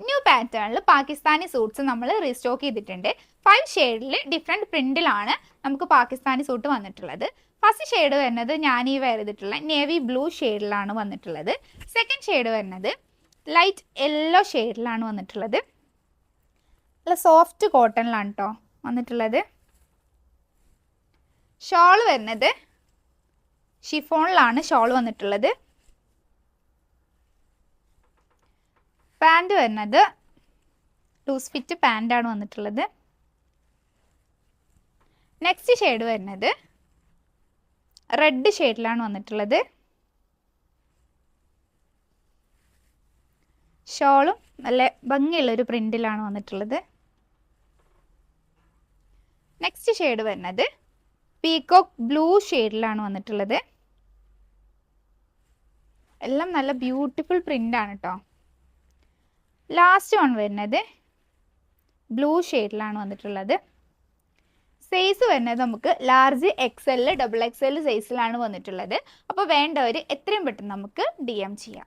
New പാറ്റേണിൽ Pakistani suits നമ്മൾ restock ചെയ്തിട്ടുണ്ട്. 5 ഷെയ്ഡിൽ ഡിഫറെൻറ്റ് പ്രിന്റിലാണ് നമുക്ക് പാകിസ്ഥാനി സൂട്ട് വന്നിട്ടുള്ളത്. ഫസ്റ്റ് ഷെയ്ഡ് വരുന്നത് ഞാൻ ഈ ചെയ്തിട്ടുള്ള നേവി ബ്ലൂ ഷെയ്ഡിലാണ് വന്നിട്ടുള്ളത്. സെക്കൻഡ് ഷെയ്ഡ് വരുന്നത് ലൈറ്റ് യെല്ലോ ഷെയ്ഡിലാണ് വന്നിട്ടുള്ളത്. നല്ല സോഫ്റ്റ് കോട്ടണിലാണ് കേട്ടോ വന്നിട്ടുള്ളത്. ഷോൾ വരുന്നത് ഷിഫോണിലാണ് ഷോൾ വന്നിട്ടുള്ളത്. പാൻറ് വരുന്നത് ലൂസ് ഫിറ്റ് പാൻ്റാണ് വന്നിട്ടുള്ളത്. നെക്സ്റ്റ് ഷെയ്ഡ് വരുന്നത് റെഡ് ഷെയ്ഡിലാണ് വന്നിട്ടുള്ളത്. ഷോളും നല്ല ഭംഗിയുള്ളൊരു പ്രിന്റിലാണ് വന്നിട്ടുള്ളത്. നെക്സ്റ്റ് ഷെയ്ഡ് വരുന്നത് പീകോക്ക് ബ്ലൂ ഷെയ്ഡിലാണ് വന്നിട്ടുള്ളത്. എല്ലാം നല്ല ബ്യൂട്ടിഫുൾ പ്രിൻ്റാണ് കേട്ടോ. ലാസ്റ്റ് വൺ വരുന്നത് ബ്ലൂ ഷെയ്ഡിലാണ് വന്നിട്ടുള്ളത്. സൈസ് വരുന്നത് നമുക്ക് ലാർജ് XL, XXL സൈസിലാണ് വന്നിട്ടുള്ളത്. അപ്പോൾ വേണ്ടവർ എത്രയും പെട്ടെന്ന് നമുക്ക് DM ചെയ്യാം.